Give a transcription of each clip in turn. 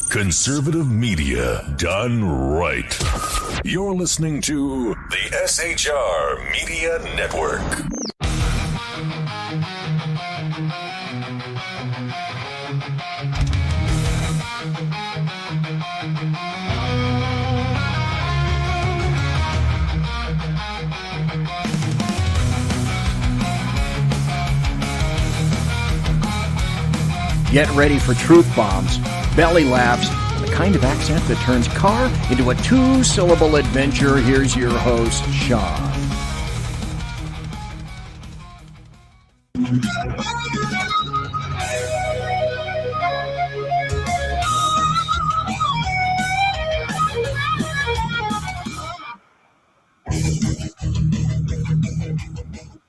Conservative media done right. You're listening to the SHR Media Network. Get ready for truth bombs, belly laughs, and the kind of accent that turns car into a two-syllable adventure. Here's your host, Sean.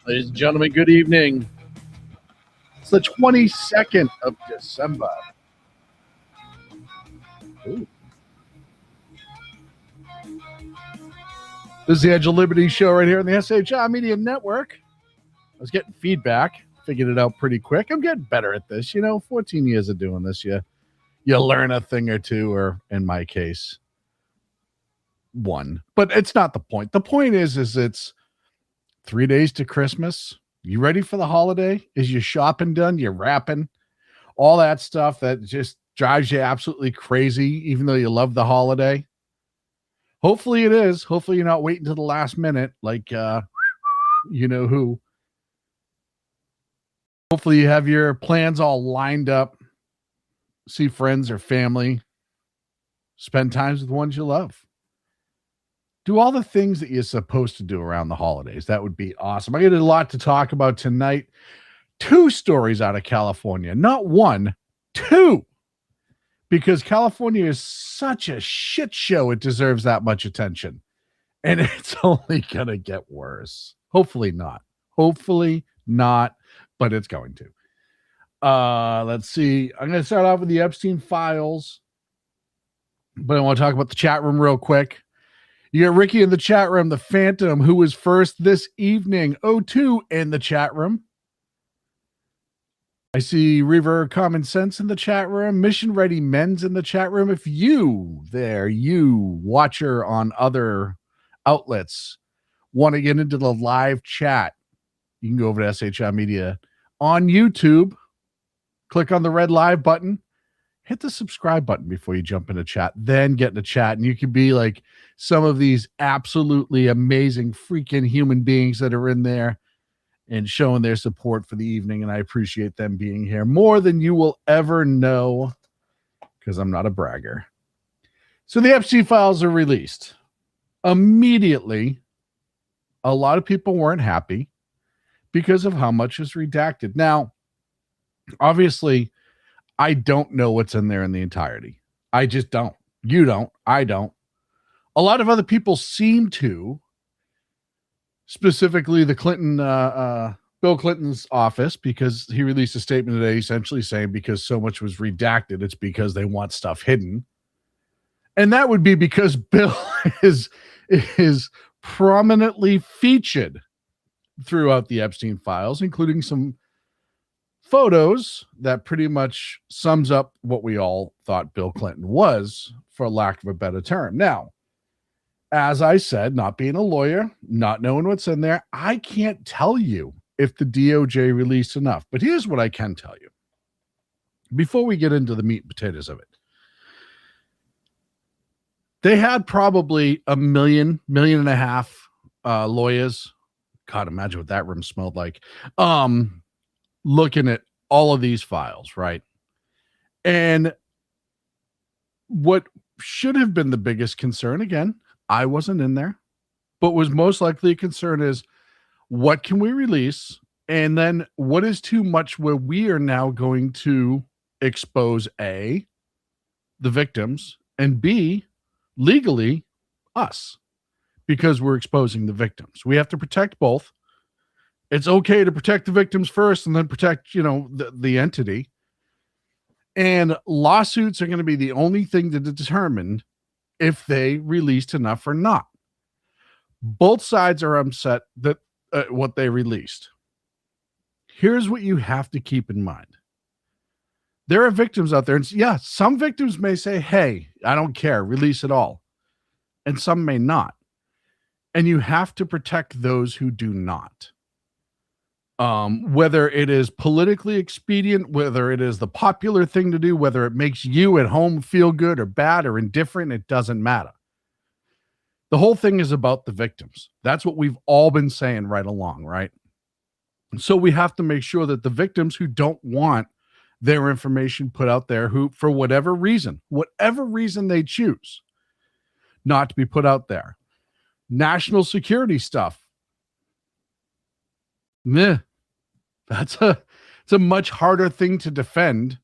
Ladies and gentlemen, good evening. It's the 22nd of December. Ooh. This is the Edge of Liberty show right here on the SHR Media Network. I was getting feedback, figured it out pretty quick. I'm getting better at this. 14 years of doing this, you learn a thing or two, or in my case, one. But it's not the point. The point is it's 3 days to Christmas. You ready for the holiday? Is your shopping done? You're wrapping? All that stuff that just drives you absolutely crazy, even though you love the holiday. Hopefully it is. Hopefully you're not waiting to the last minute like you know who. Hopefully you have your plans all lined up. See friends or family. Spend times with the ones you love. Do all the things that you're supposed to do around the holidays. That would be awesome. I got a lot to talk about tonight. 2 stories out of California. Not one, 2. Because California is such a shit show, it deserves that much attention. And it's only going to get worse. Hopefully not. Hopefully not, but it's going to. Let's see. I'm going to start off with the Epstein Files. But I want to talk about the chat room real quick. You got Ricky in the chat room, the Phantom, who was first this evening. O2 in the chat room. I see Reaver Common Sense in the chat room. Mission Ready Men's in the chat room. If you watcher on other outlets, want to get into the live chat, you can go over to SHI Media on YouTube. Click on the red live button. Hit the subscribe button before you jump into chat, then get into chat, and you can be like some of these absolutely amazing freaking human beings that are in there and showing their support for the evening, and I appreciate them being here more than you will ever know, because I'm not a bragger. So the Epstein Files are released. Immediately, a lot of people weren't happy because of how much is redacted. Now, obviously, I don't know what's in there in the entirety. I just don't. You don't. I don't. A lot of other people seem to, specifically the Clinton, Bill Clinton's office, because he released a statement today essentially saying because so much was redacted, it's because they want stuff hidden. And that would be because Bill is prominently featured throughout the Epstein Files, including some photos that pretty much sums up what we all thought Bill Clinton was, for lack of a better term. Now, as I said, not being a lawyer, not knowing what's in there, I can't tell you if the DOJ released enough. But here's what I can tell you. Before we get into the meat and potatoes of it, they had probably 1.5 million lawyers. God, imagine what that room smelled like. Looking at all of these files, right? And what should have been the biggest concern, again, I wasn't in there, but was most likely a concern is, what can we release? And then what is too much where we are now going to expose A, the victims, and B, legally, us, because we're exposing the victims. We have to protect both. It's okay to protect the victims first and then protect, the entity. And lawsuits are going to be the only thing to determine if they released enough or not. Both sides are upset that what they released. Here's what you have to keep in mind. There are victims out there. And yeah, some victims may say, hey, I don't care, release it all. And some may not. And you have to protect those who do not. Whether it is politically expedient, whether it is the popular thing to do, whether it makes you at home feel good or bad or indifferent, it doesn't matter. The whole thing is about the victims. That's what we've all been saying right along, right? So we have to make sure that the victims who don't want their information put out there, who, for whatever reason they choose not to be put out there. National security stuff. Meh. It's a much harder thing to defend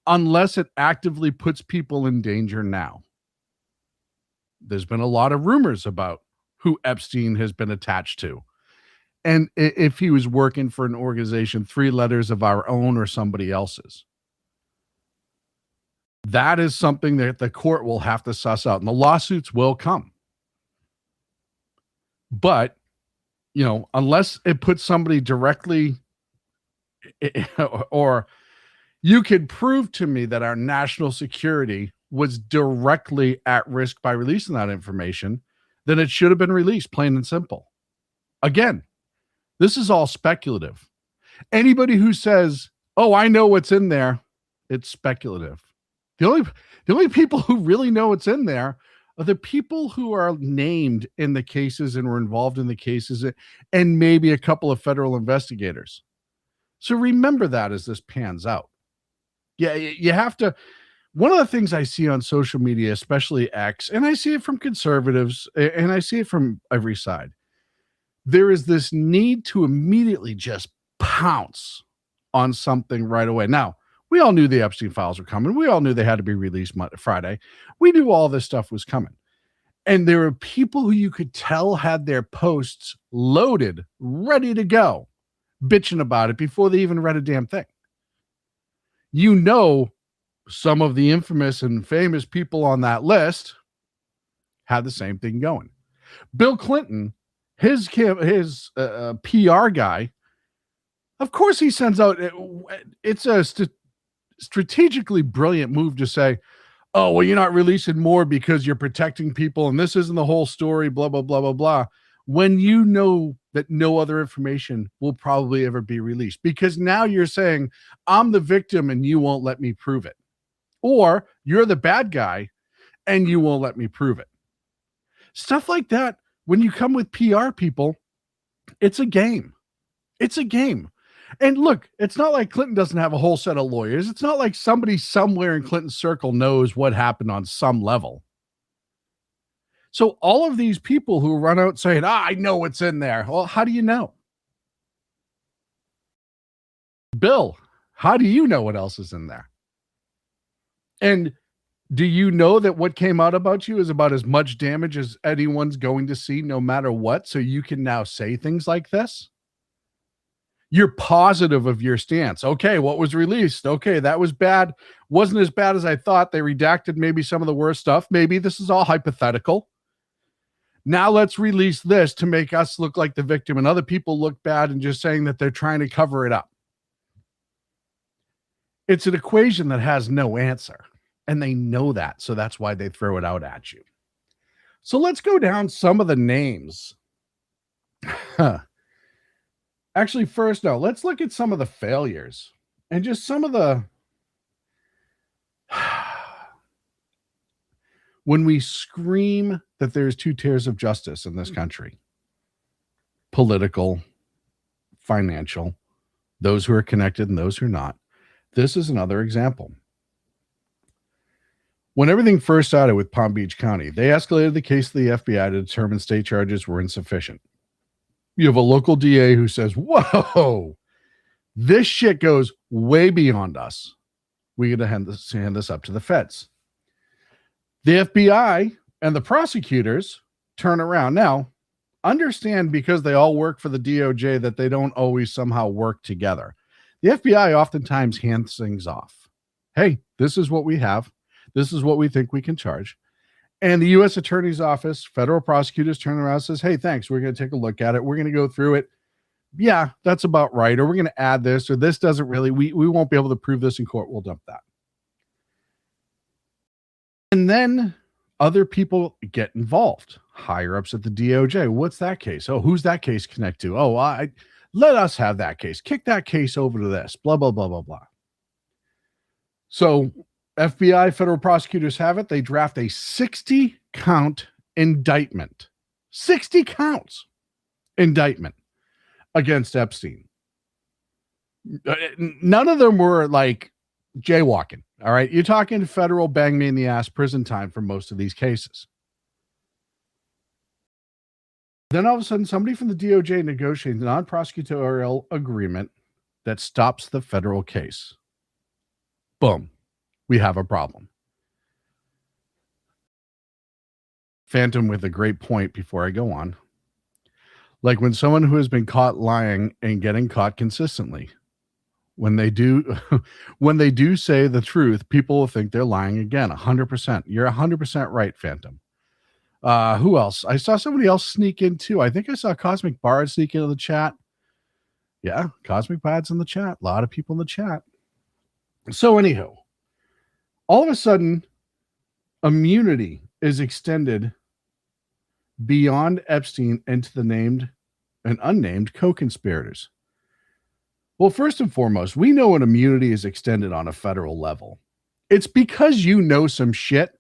unless it actively puts people in danger now. There's been a lot of rumors about who Epstein has been attached to. And if he was working for an organization, 3 letters of our own or somebody else's. That is something that the court will have to suss out, and the lawsuits will come. But, unless it puts somebody directly, or you could prove to me that our national security was directly at risk by releasing that information, then it should have been released, plain and simple. Again, this is all speculative. Anybody who says, oh, I know what's in there, it's speculative. The only people who really know what's in there are the people who are named in the cases and were involved in the cases, and maybe a couple of federal investigators. So remember that as this pans out. Yeah, you have to. One of the things I see on social media, especially X, and I see it from conservatives, and I see it from every side, there is this need to immediately just pounce on something right away. Now, we all knew the Epstein files were coming. We all knew they had to be released Friday. We knew all this stuff was coming. And there were people who you could tell had their posts loaded, ready to go, bitching about it before they even read a damn thing. Some of the infamous and famous people on that list had the same thing going. Bill Clinton, his PR guy, of course he sends out, it's a strategically brilliant move to say, oh, well, you're not releasing more because you're protecting people and this isn't the whole story, blah, blah, blah, blah, blah, when you know that no other information will probably ever be released. Because now you're saying, I'm the victim and you won't let me prove it. Or you're the bad guy and you won't let me prove it. Stuff like that, when you come with PR people, it's a game. It's a game. And look, it's not like Clinton doesn't have a whole set of lawyers. It's not like somebody somewhere in Clinton's circle knows what happened on some level. So all of these people who run out saying, I know what's in there. Well, how do you know? Bill, how do you know what else is in there? And do you know that what came out about you is about as much damage as anyone's going to see no matter what? So you can now say things like this? You're positive of your stance. Okay, what was released? Okay, that was bad. Wasn't as bad as I thought. They redacted maybe some of the worst stuff. Maybe this is all hypothetical. Now let's release this to make us look like the victim and other people look bad and just saying that they're trying to cover it up. It's an equation that has no answer. And they know that. So that's why they throw it out at you. So let's go down some of the names. Actually, first, no, let's look at some of the failures and just some of the, when we scream that there's 2 tiers of justice in this country, political, financial, those who are connected and those who are not. This is another example. When everything first started with Palm Beach County, they escalated the case to the FBI to determine state charges were insufficient. You have a local DA who says, whoa, this shit goes way beyond us. We got to hand this up to the feds. The FBI and the prosecutors turn around. Now, understand, because they all work for the DOJ, that they don't always somehow work together. The FBI oftentimes hands things off. Hey, this is what we have. This is what we think we can charge. And the U.S. Attorney's Office, federal prosecutors turn around and says, hey, thanks. We're going to take a look at it. We're going to go through it. yeah, that's about right. Or we're going to add this, or this doesn't really, we won't be able to prove this in court. We'll dump that. And then other people get involved. Higher ups at the DOJ. What's that case? Oh, who's that case connect to? Oh, let us have that case. Kick that case over to this. Blah, blah, blah, blah, blah. So FBI, federal prosecutors have it. They draft a 60-count indictment. 60 counts indictment against Epstein. None of them were like jaywalking. All right. You're talking federal bang me in the ass prison time for most of these cases. Then all of a sudden, somebody from the DOJ negotiates a non-prosecutorial agreement that stops the federal case. Boom. We have a problem. Phantom with a great point before I go on. Like when someone who has been caught lying and getting caught consistently, when they do say the truth, people will think they're lying again. 100%. You're 100% right, Phantom. Who else? I saw somebody else sneak in too. I think I saw Cosmic Bard sneak into the chat. Yeah, Cosmic Bard's in the chat. A lot of people in the chat. So anyhow, all of a sudden, immunity is extended beyond Epstein into the named and unnamed co-conspirators. Well, first and foremost, we know when immunity is extended on a federal level. It's because you know some shit,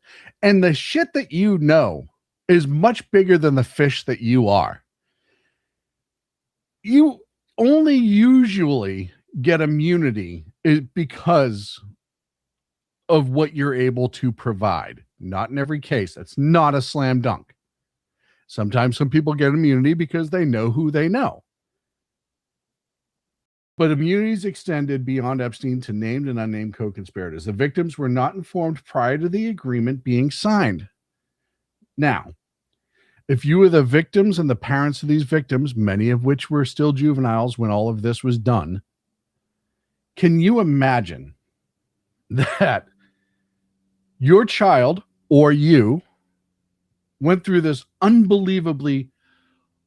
and the shit that you know is much bigger than the fish that you are. You only usually get immunity because of what you're able to provide. Not in every case. That's not a slam dunk. Sometimes some people get immunity because they know who they know. But immunity is extended beyond Epstein to named and unnamed co-conspirators. The victims were not informed prior to the agreement being signed. Now, if you were the victims and the parents of these victims, many of which were still juveniles when all of this was done, can you imagine that your child or you went through this unbelievably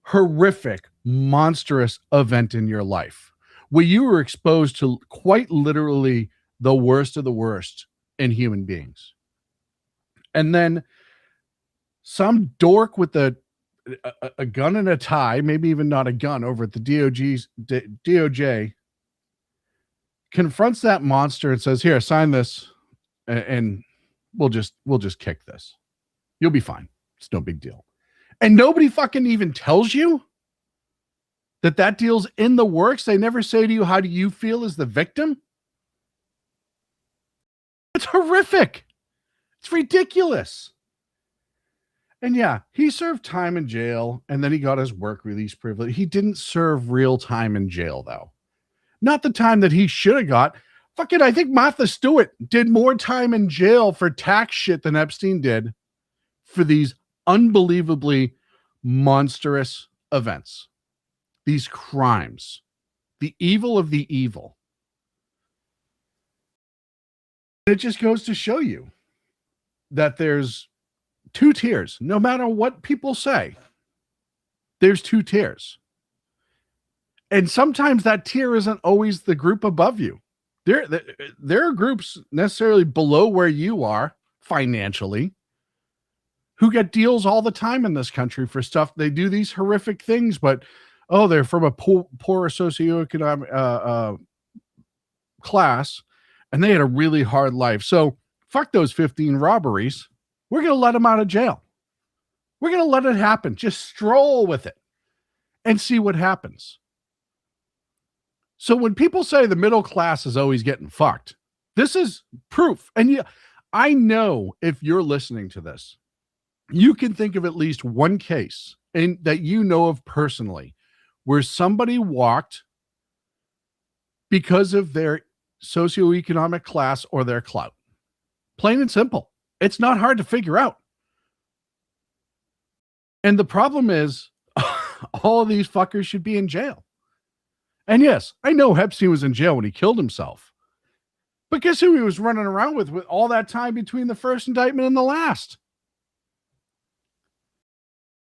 horrific, monstrous event in your life where you were exposed to quite literally the worst of the worst in human beings? And then some dork with a gun and a tie, maybe even not a gun, over at the DOJ confronts that monster and says, here, sign this, and we'll just kick this. You'll be fine. It's no big deal. And nobody fucking even tells you that deal's in the works. They never say to you, how do you feel as the victim? It's horrific. It's ridiculous. And yeah, he served time in jail, and then he got his work release privilege. He didn't serve real time in jail, though. Not the time that he should have got. Fucking, I think Martha Stewart did more time in jail for tax shit than Epstein did for these unbelievably monstrous events. These crimes. The evil of the evil. It just goes to show you that there's two tiers. No matter what people say, there's two tiers. And sometimes that tier isn't always the group above you. There are groups necessarily below where you are financially who get deals all the time in this country for stuff. They do these horrific things, but they're from a poor socioeconomic class, and they had a really hard life. So fuck those 15 robberies. We're going to let them out of jail. We're going to let it happen. Just stroll with it and see what happens. So when people say the middle class is always getting fucked, this is proof. And yeah, I know if you're listening to this, you can think of at least one case that you know of personally where somebody walked because of their socioeconomic class or their clout. Plain and simple. It's not hard to figure out. And the problem is all of these fuckers should be in jail. And yes, I know Epstein was in jail when he killed himself. But guess who he was running around with all that time between the first indictment and the last?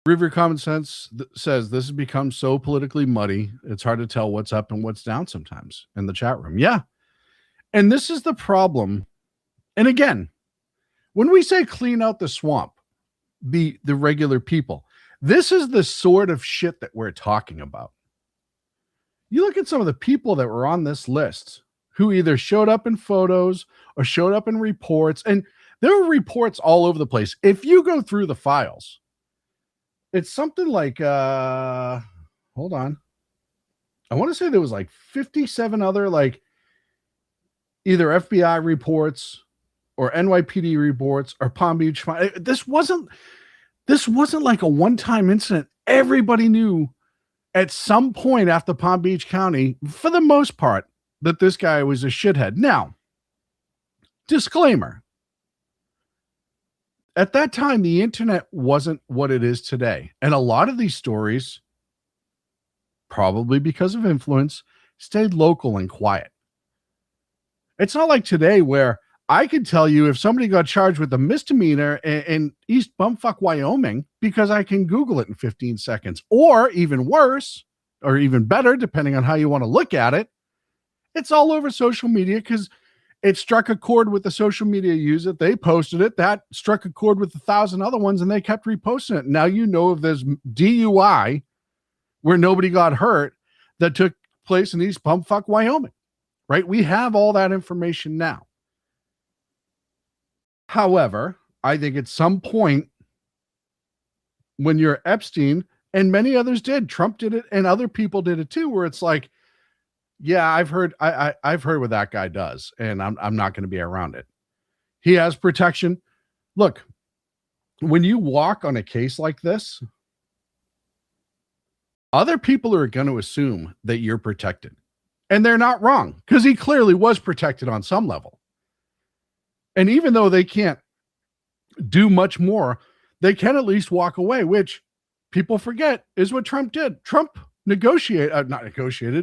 River Common Sense says this has become so politically muddy, it's hard to tell what's up and what's down sometimes in the chat room. Yeah. And this is the problem. And again, when we say clean out the swamp, the regular people, this is the sort of shit that we're talking about. You look at some of the people that were on this list who either showed up in photos or showed up in reports, and there were reports all over the place. If you go through the files, it's something like, hold on. I want to say there was like 57 other, like either FBI reports or NYPD reports or Palm Beach. This wasn't like a one-time incident. Everybody knew at some point after Palm Beach County, for the most part, that this guy was a shithead. Now, disclaimer. At that time, the internet wasn't what it is today. And a lot of these stories, probably because of influence, stayed local and quiet. It's not like today where I could tell you if somebody got charged with a misdemeanor in East Bumfuck, Wyoming, because I can Google it in 15 seconds. Or even worse, or even better, depending on how you want to look at it, it's all over social media because it struck a chord with the social media user. They posted it. That struck a chord with 1,000 other ones, and they kept reposting it. Now you know if there's DUI where nobody got hurt that took place in East Bumfuck, Wyoming, right? We have all that information now. However, I think at some point when you're Epstein, and many others did, Trump did it, and other people did it too, where it's like, yeah, I've heard what that guy does, and I'm not going to be around it. He has protection. Look, when you walk on a case like this, other people are going to assume that you're protected, and they're not wrong because he clearly was protected on some level. And even though they can't do much more, they can at least walk away, which people forget is what Trump did. Trump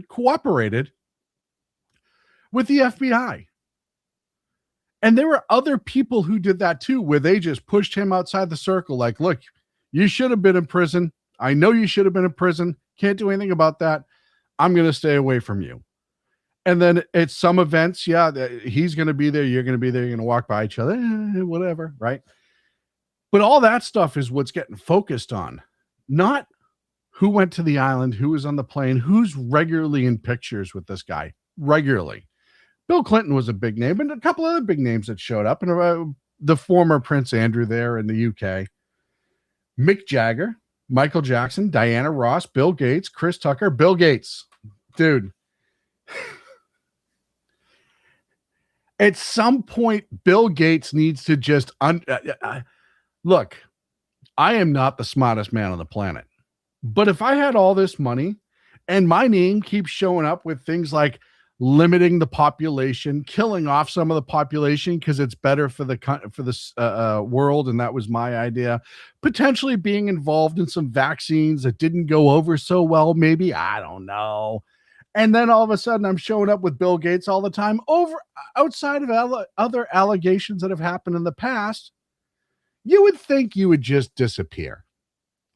cooperated with the FBI. And there were other people who did that too, where they just pushed him outside the circle. Like, look, you should have been in prison. I know you should have been in prison. Can't do anything about that. I'm going to stay away from you. And then at some events, yeah, he's going to be there. You're going to be there. You're going to walk by each other, whatever, right? But all that stuff is what's getting focused on, not who went to the island, who was on the plane, who's regularly in pictures with this guy, regularly. Bill Clinton was a big name, and a couple other big names that showed up, and the former Prince Andrew there in the UK, Mick Jagger, Michael Jackson, Diana Ross, Bill Gates, Chris Tucker, Bill Gates. Dude. At some point, Bill Gates needs to just look, I am not the smartest man on the planet. But if I had all this money and my name keeps showing up with things like limiting the population, killing off some of the population because it's better for the world, and that was my idea, potentially being involved in some vaccines that didn't go over so well, maybe, I don't know. And then all of a sudden I'm showing up with Bill Gates all the time outside of other allegations that have happened in the past. You would think you would just disappear.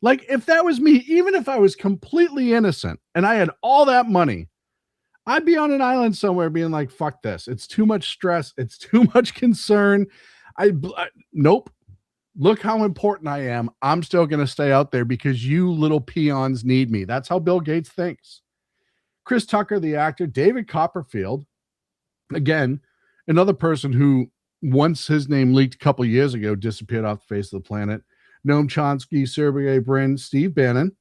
Like if that was me, even if I was completely innocent and I had all that money, I'd be on an island somewhere being like, fuck this. It's too much stress. It's too much concern. Nope. Look how important I am. I'm still going to stay out there because you little peons need me. That's how Bill Gates thinks. Chris Tucker, the actor, David Copperfield, again, another person who, once his name leaked a couple years ago, disappeared off the face of the planet. Noam Chomsky, Sergey Brin, Steve Bannon.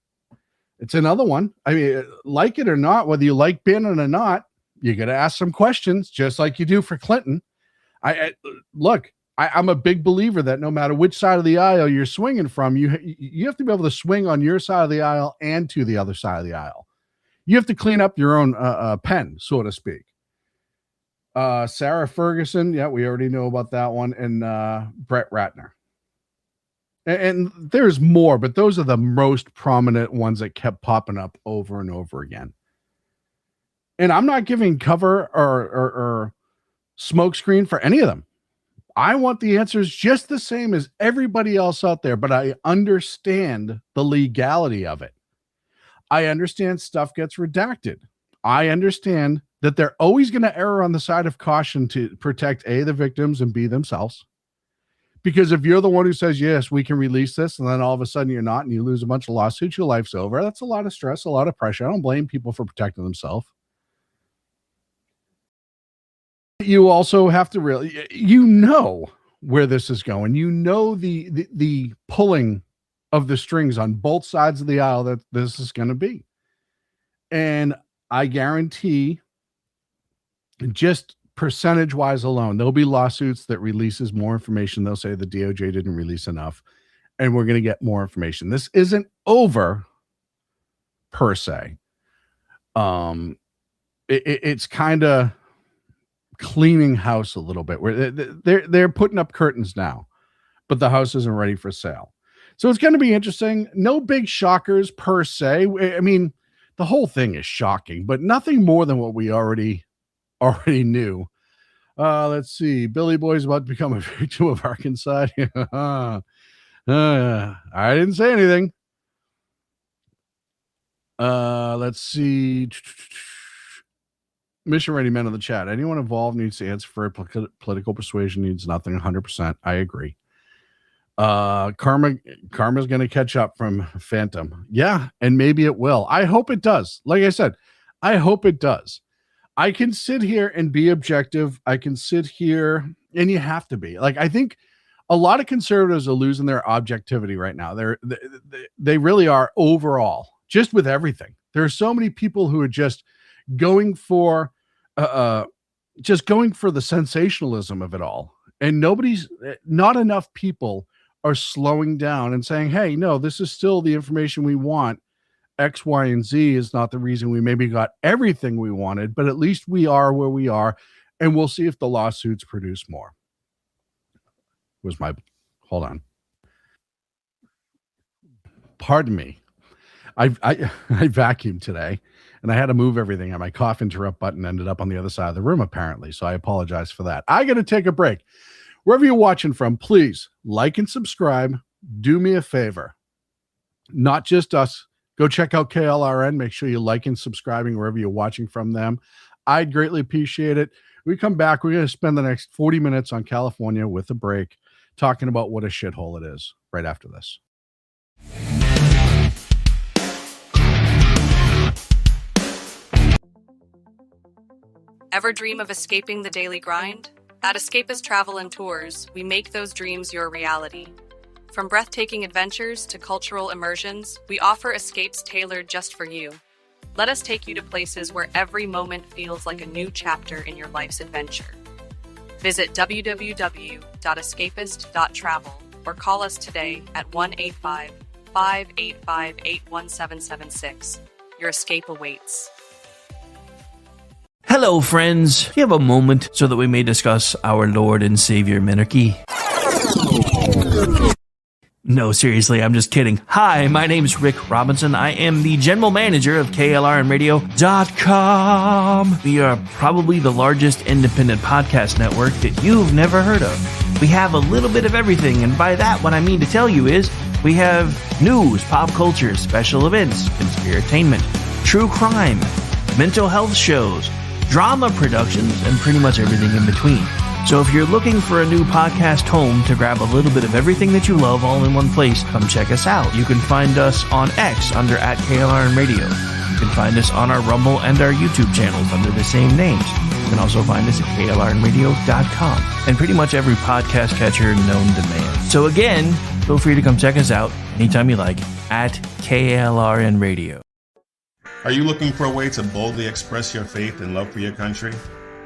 It's another one. I mean, like it or not, whether you like Bannon or not, you got to ask some questions, just like you do for Clinton. I'm a big believer that no matter which side of the aisle you're swinging from, you have to be able to swing on your side of the aisle and to the other side of the aisle. You have to clean up your own pen, so to speak. Sarah Ferguson, yeah, we already know about that one, and Brett Ratner. And there's more, but those are the most prominent ones that kept popping up over and over again. And I'm not giving cover or smokescreen for any of them. I want the answers just the same as everybody else out there, but I understand the legality of it. I understand stuff gets redacted. I understand that they're always going to err on the side of caution to protect A, the victims, and B, themselves. Because if you're the one who says, yes, we can release this, and then all of a sudden you're not, and you lose a bunch of lawsuits, your life's over. That's a lot of stress, a lot of pressure. I don't blame people for protecting themselves. You also have to really, where this is going. You know the pulling of the strings on both sides of the aisle that this is going to be. And I guarantee, just percentage-wise alone, there'll be lawsuits that releases more information. They'll say the DOJ didn't release enough, and we're going to get more information. This isn't over, per se. It's kind of cleaning house a little bit. Where they're putting up curtains now, but the house isn't ready for sale. So it's going to be interesting. No big shockers per se. I mean, the whole thing is shocking, but nothing more than what we already knew. Let's see. Billy Boy's about to become a victim of Arkansas. I didn't say anything. Let's see. Mission Ready Men in the chat. Anyone involved needs to answer for political persuasion needs nothing. 100%. I agree. Karma's going to catch up from Phantom. Yeah, and maybe it will. I hope it does. Like I said, I hope it does. I can sit here and be objective. I can sit here, and you have to be. Like, I think a lot of conservatives are losing their objectivity right now. They really are overall, just with everything. There are so many people who are just going for the sensationalism of it all. And not enough people are slowing down and saying, hey, no, this is still the information we want. X, Y, and Z is not the reason we maybe got everything we wanted, but at least we are where we are, and we'll see if the lawsuits produce more. Hold on. Pardon me. I vacuumed today, and I had to move everything, and my cough interrupt button ended up on the other side of the room, apparently, so I apologize for that. I got to take a break. Wherever you're watching from, please like and subscribe. Do me a favor. Not just us. Go check out KLRN. Make sure you like and subscribing wherever you're watching from them. I'd greatly appreciate it. We come back. We're going to spend the next 40 minutes on California with a break, talking about what a shithole it is right after this. Ever dream of escaping the daily grind? At Escapist Travel and Tours, we make those dreams your reality. From breathtaking adventures to cultural immersions, we offer escapes tailored just for you. Let us take you to places where every moment feels like a new chapter in your life's adventure. Visit www.escapist.travel or call us today at 1-855-885-81776. Your escape awaits. Hello, friends. Do you have a moment so that we may discuss our Lord and Savior Minarchy? No, seriously, I'm just kidding. Hi, my name's Rick Robinson. I am the general manager of KLRNradio.com. We are probably the largest independent podcast network that you've never heard of. We have a little bit of everything, and by that, what I mean to tell you is we have news, pop culture, special events, conspiratainment, true crime, mental health shows, drama productions, and pretty much everything in between. So if you're looking for a new podcast home to grab a little bit of everything that you love all in one place, come check us out. You can find us on X under @KLRNradio. You can find us on our Rumble and our YouTube channels under the same names. You can also find us at KLRNradio.com and pretty much every podcast catcher known to man. So again, feel free to come check us out anytime you like at KLRNradio. Are you looking for a way to boldly express your faith and love for your country?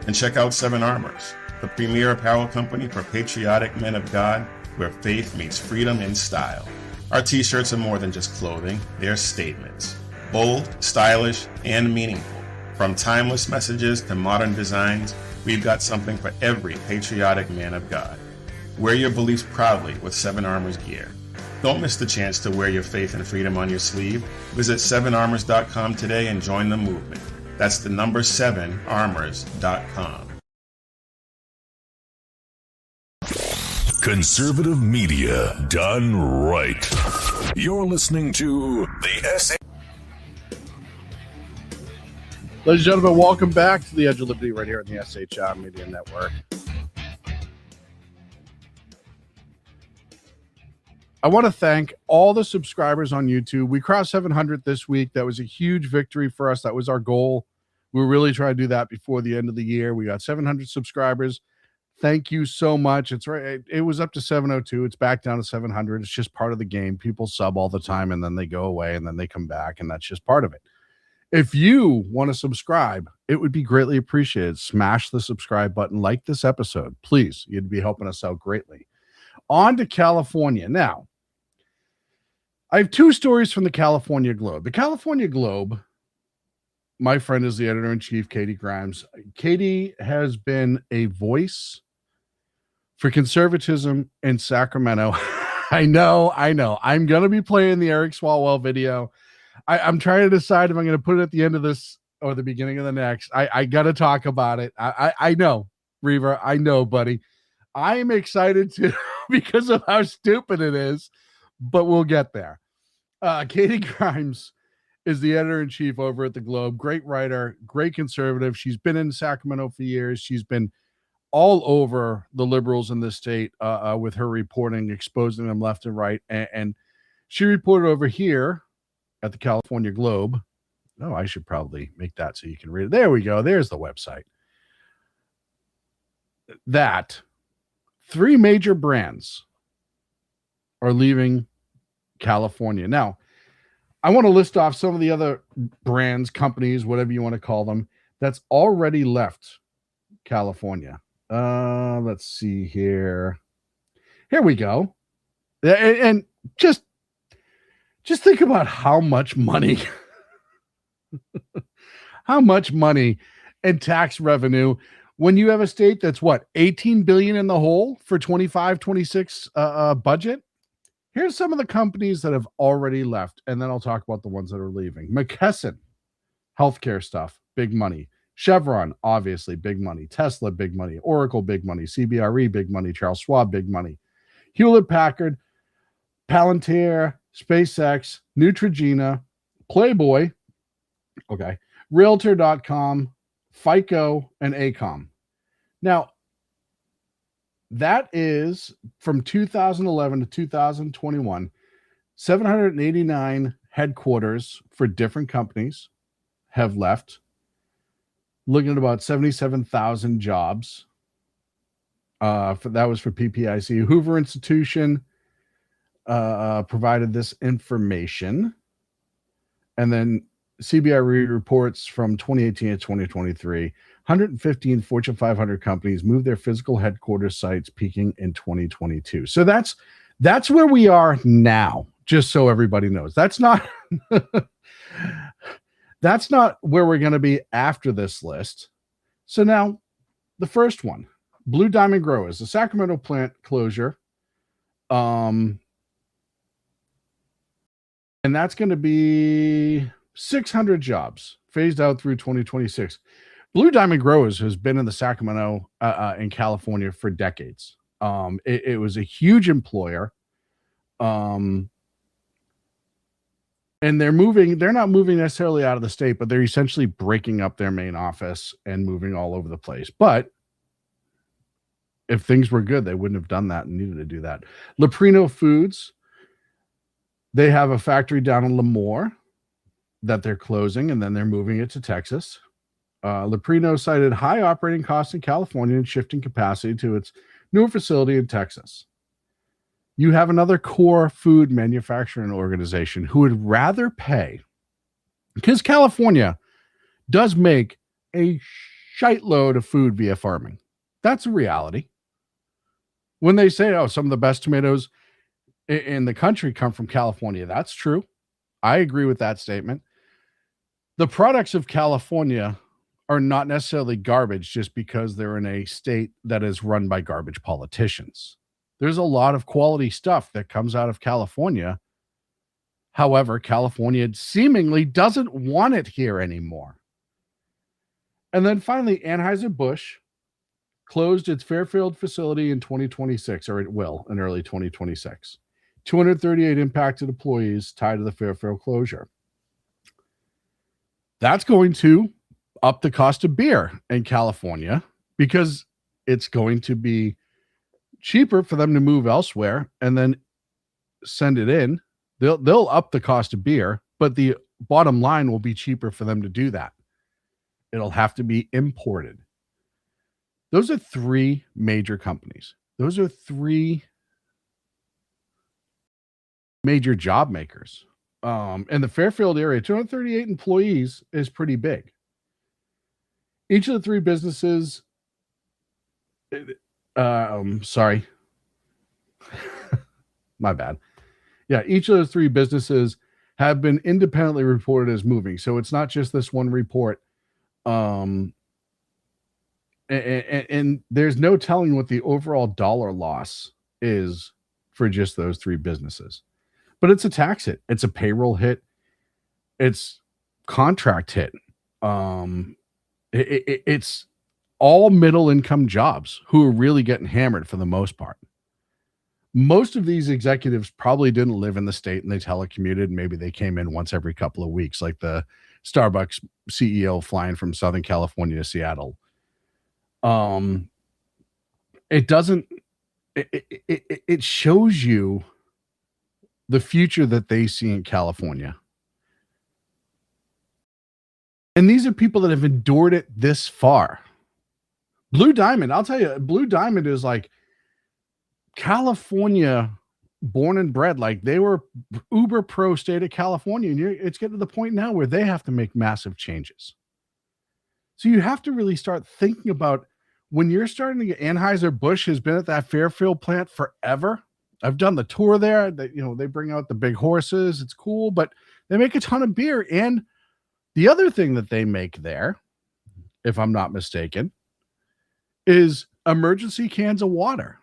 And check out 7 Armors, the premier apparel company for patriotic men of God, where faith meets freedom in style. Our t-shirts are more than just clothing, they're statements. Bold, stylish, and meaningful. From timeless messages to modern designs, we've got something for every patriotic man of God. Wear your beliefs proudly with 7 Armors gear. Don't miss the chance to wear your faith and freedom on your sleeve. Visit 7armors.com today and join the movement. That's the number 7armors.com. Conservative media done right. You're listening to the SA. Ladies and gentlemen, welcome back to the Edge of Liberty right here on the SHR Media Network. I want to thank all the subscribers on YouTube. We crossed 700 this week. That was a huge victory for us. That was our goal. We were really trying to do that before the end of the year. We got 700 subscribers. Thank you so much. It's right. It was up to 702. It's back down to 700. It's just part of the game. People sub all the time and then they go away and then they come back, and that's just part of it. If you want to subscribe, it would be greatly appreciated. Smash the subscribe button, like this episode, please. You'd be helping us out greatly. On to California. Now, I have two stories from the California Globe. The California Globe, my friend is the editor-in-chief, Katie Grimes. Katie has been a voice for conservatism in Sacramento. I know. I'm going to be playing the Eric Swalwell video. I'm trying to decide if I'm going to put it at the end of this or the beginning of the next. I got to talk about it. I know, Reaver. I know, buddy. I am excited too because of how stupid it is, but we'll get there. Katie Grimes is the editor-in-chief over at the Globe. Great writer, great conservative. She's been in Sacramento for years. She's been all over the liberals in this state with her reporting, exposing them left and right. And she reported over here at the California Globe. Oh, I should probably make that so you can read it. There we go. There's the website. That 3 major brands are leaving California. Now, I want to list off some of the other brands, companies, whatever you want to call them, that's already left California. Let's see here. Here we go. And just think about how much money, and tax revenue when you have a state that's what, 18 billion in the hole for 25-26 budget. Here's some of the companies that have already left, and then I'll talk about the ones that are leaving. McKesson, healthcare stuff, big money. Chevron, obviously, big money. Tesla, big money. Oracle, big money. CBRE, big money. Charles Schwab, big money. Hewlett-Packard, Palantir, SpaceX, Neutrogena, Playboy, okay, Realtor.com, FICO, and ACOM. Now, that is from 2011 to 2021, 789 headquarters for different companies have left, looking at about 77,000 jobs. That was for PPIC. Hoover Institution provided this information. And then CBRE reports from 2018 to 2023, 115 Fortune 500 companies moved their physical headquarters sites, peaking in 2022. So that's where we are now, just so everybody knows. That's not where we're going to be after this list. So now the first one, Blue Diamond Growers, the Sacramento plant closure. And that's going to be 600 jobs phased out through 2026. Blue Diamond Growers has been in the Sacramento in California for decades. It was a huge employer. And they're not moving necessarily out of the state, but they're essentially breaking up their main office and moving all over the place. But if things were good, they wouldn't have done that and needed to do that. Leprino Foods, they have a factory down in Lemoore that they're closing, and then they're moving it to Texas. Leprino cited high operating costs in California and shifting capacity to its newer facility in Texas. You have another core food manufacturing organization who would rather pay, because California does make a shitload of food via farming. That's a reality. When they say, oh, some of the best tomatoes in the country come from California, that's true. I agree with that statement. The products of California are not necessarily garbage just because they're in a state that is run by garbage politicians. There's a lot of quality stuff that comes out of California. However, California seemingly doesn't want it here anymore. And then finally, Anheuser-Busch, closed its Fairfield facility in 2026, or it will in early 2026. 238 impacted employees tied to the Fairfield closure. That's going to up the cost of beer in California because it's going to be cheaper for them to move elsewhere and then send it in. They'll up the cost of beer, but the bottom line will be cheaper for them to do that. It'll have to be imported. Those are three major companies. Those are three major job makers. In the Fairfield area, 238 employees is pretty big. Each of the three businesses, sorry, my bad. Yeah, each of those three businesses have been independently reported as moving. So it's not just this one report. And there's no telling what the overall dollar loss is for just those three businesses. But it's a tax hit. It's a payroll hit. It's contract hit. It's all middle income jobs who are really getting hammered for the most part. Most of these executives probably didn't live in the state and they telecommuted. Maybe they came in once every couple of weeks, like the Starbucks CEO flying from Southern California to Seattle. It shows you the future that they see in California. And these are people that have endured it this far. Blue Diamond, I'll tell you, Blue Diamond is like California born and bred. Like they were uber pro state of California. And it's getting to the point now where they have to make massive changes. So you have to really start thinking about when you're starting to get Anheuser-Busch has been at that Fairfield plant forever. I've done the tour there. They bring out the big horses. It's cool, but they make a ton of beer. And the other thing that they make there, if I'm not mistaken, is emergency cans of water.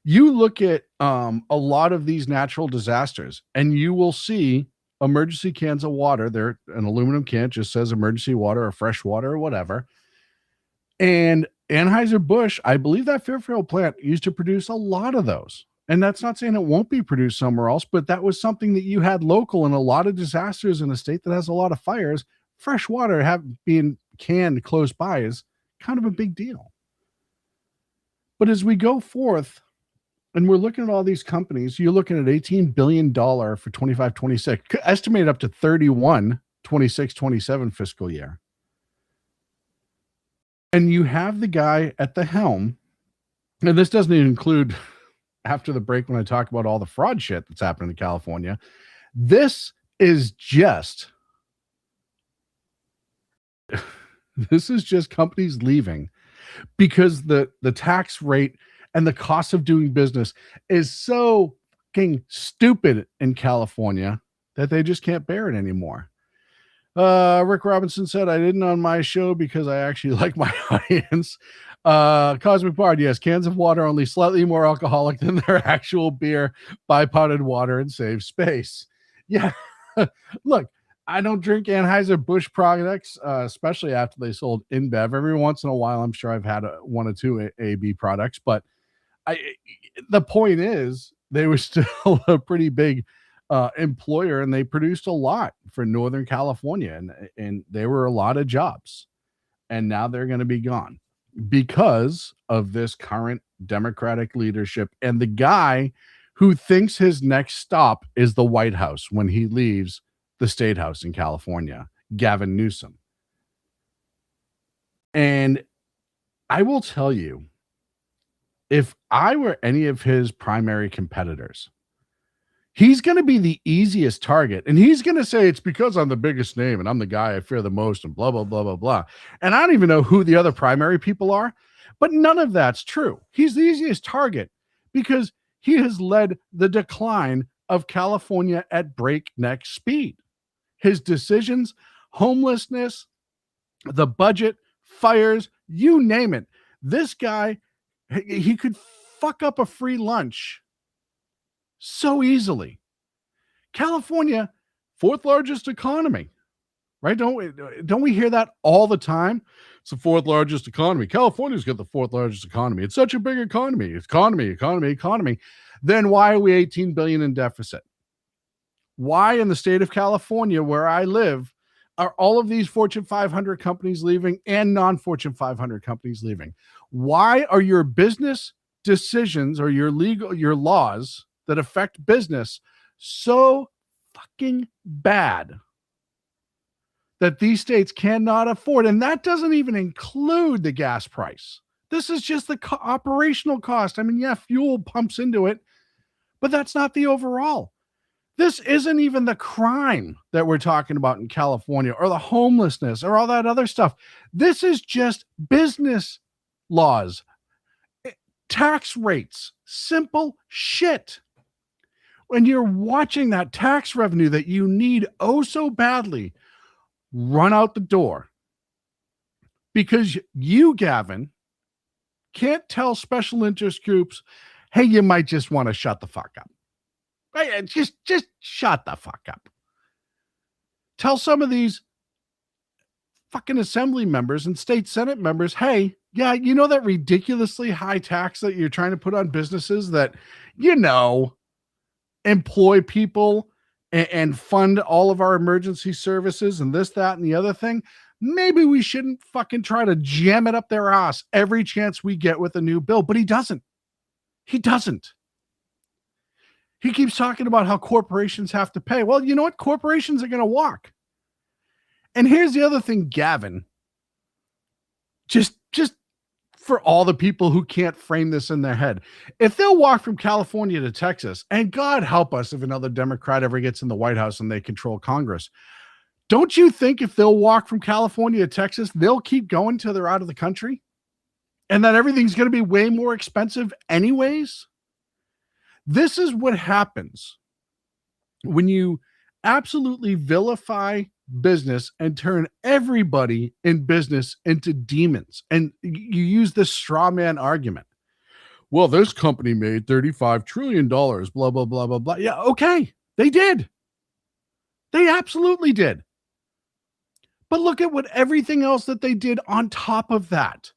You look at a lot of these natural disasters and you will see emergency cans of water. They're an aluminum can, just says emergency water or fresh water or whatever. And Anheuser-Busch, I believe that Fairfield plant used to produce a lot of those. And that's not saying it won't be produced somewhere else, but that was something that you had local. And a lot of disasters in a state that has a lot of fires, fresh water being canned close by is kind of a big deal. But as we go forth and we're looking at all these companies, you're looking at $18 billion for 25-26, estimated up to 31, 26-27 fiscal year. And you have the guy at the helm, and this doesn't even include after the break when I talk about all the fraud shit that's happening in California. This is just companies leaving because the tax rate and the cost of doing business is so fucking stupid in California that they just can't bear it anymore. Rick Robinson said, I didn't on my show because I actually like my audience. Cosmic Bard, yes, cans of water only slightly more alcoholic than their actual beer. Buy potted water and save space. Yeah. Look, I don't drink Anheuser-Busch products, especially after they sold InBev. Every once in a while, I'm sure I've had one or two AB products, but the point is they were still a pretty big employer, and they produced a lot for Northern California, and there were a lot of jobs, and now they're going to be gone because of this current Democratic leadership and the guy who thinks his next stop is the White House when he leaves the State House in California, Gavin Newsom. And I will tell you, if I were any of his primary competitors, he's going to be the easiest target. And he's going to say, it's because I'm the biggest name and I'm the guy I fear the most and blah, blah, blah, blah, blah. And I don't even know who the other primary people are, but none of that's true. He's the easiest target because he has led the decline of California at breakneck speed. His decisions, homelessness, the budget, fires, you name it. This guy, he could fuck up a free lunch so easily. California, fourth largest economy. right? Don't we hear that all the time? It's the fourth largest economy. California's got the fourth largest economy. It's such a big economy. Economy. Then why are we 18 billion in deficit? Why in the state of California, where I live, are all of these Fortune 500 companies leaving and non-Fortune 500 companies leaving? Why are your business decisions or your laws that affect business so fucking bad that these states cannot afford? And that doesn't even include the gas price. This is just the operational cost. I mean, yeah, fuel pumps into it, but that's not the overall. This isn't even the crime that we're talking about in California or the homelessness or all that other stuff. This is just business laws, tax rates, simple shit. When you're watching that tax revenue that you need oh so badly run out the door because you, Gavin, can't tell special interest groups, hey, you might just want to shut the fuck up. Just shut the fuck up. Tell some of these fucking assembly members and state senate members, hey, yeah, you know that ridiculously high tax that you're trying to put on businesses that, employ people and fund all of our emergency services and this, that, and the other thing? Maybe we shouldn't fucking try to jam it up their ass every chance we get with a new bill. But he doesn't. He keeps talking about how corporations have to pay. Well, you know what? Corporations are going to walk. And here's the other thing, Gavin. Just for all the people who can't frame this in their head. If they'll walk from California to Texas, and God help us if another Democrat ever gets in the White House and they control Congress, don't you think if they'll walk from California to Texas, they'll keep going till they're out of the country? And that everything's going to be way more expensive anyways? This is what happens when you absolutely vilify business and turn everybody in business into demons. And you use this straw man argument. Well, this company made $35 trillion, blah, blah, blah, blah, blah. Yeah, okay. They did. They absolutely did. But look at what everything else that they did on top of that.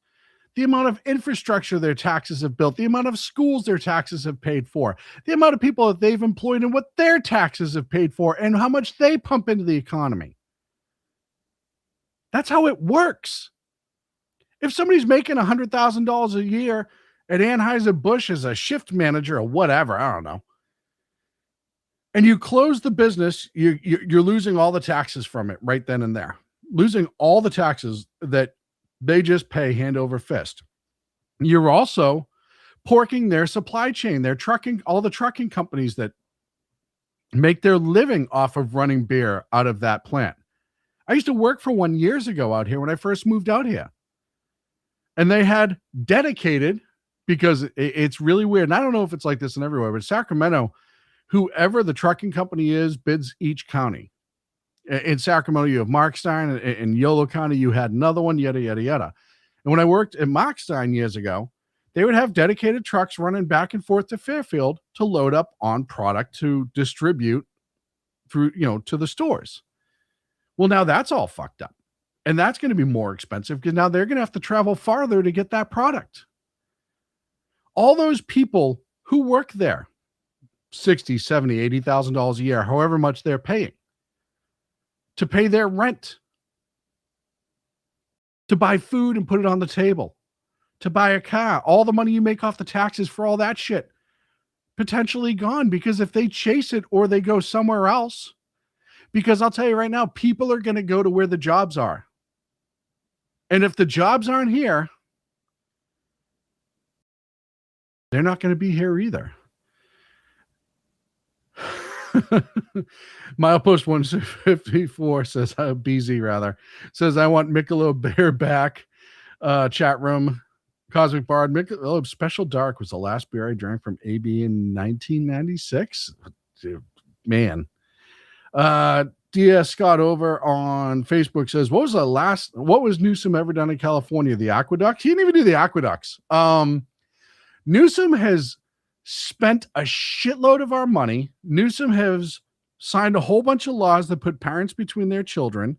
The amount of infrastructure their taxes have built, the amount of schools their taxes have paid for, the amount of people that they've employed and what their taxes have paid for, and how much they pump into the economy. That's how it works. If somebody's making $100,000 a year at Anheuser-Busch as a shift manager or whatever, I don't know, and you close the business, you're losing all the taxes from it right then and there, losing all the taxes that they just pay hand over fist. You're also porking their supply chain, their trucking, all the trucking companies that make their living off of running beer out of that plant. I used to work for one years ago out here when I first moved out here. And they had dedicated, because it's really weird. And I don't know if it's like this in everywhere, but Sacramento, whoever the trucking company is, bids each county. In Sacramento, you have Markstein. In Yolo County, you had another one, yada, yada, yada. And when I worked at Markstein years ago, they would have dedicated trucks running back and forth to Fairfield to load up on product to distribute through, to the stores. Well, now that's all fucked up. And that's going to be more expensive because now they're going to have to travel farther to get that product. All those people who work there, $60,000, $70,000, $80,000 a year, however much they're paying, to pay their rent, to buy food and put it on the table, to buy a car, all the money you make off the taxes for all that shit, potentially gone because if they chase it or they go somewhere else, because I'll tell you right now, people are going to go to where the jobs are. And if the jobs aren't here, they're not going to be here either. Milepost 154 says, BZ rather, says, I want Michelob Beer back. Chat room, Cosmic Bard, Michelob Special Dark was the last beer I drank from AB in 1996. Man. DS Scott over on Facebook says, what was Newsom ever done in California? The aqueducts? He didn't even do the aqueducts. Newsom has spent a shitload of our money. Newsom has signed a whole bunch of laws that put parents between their children.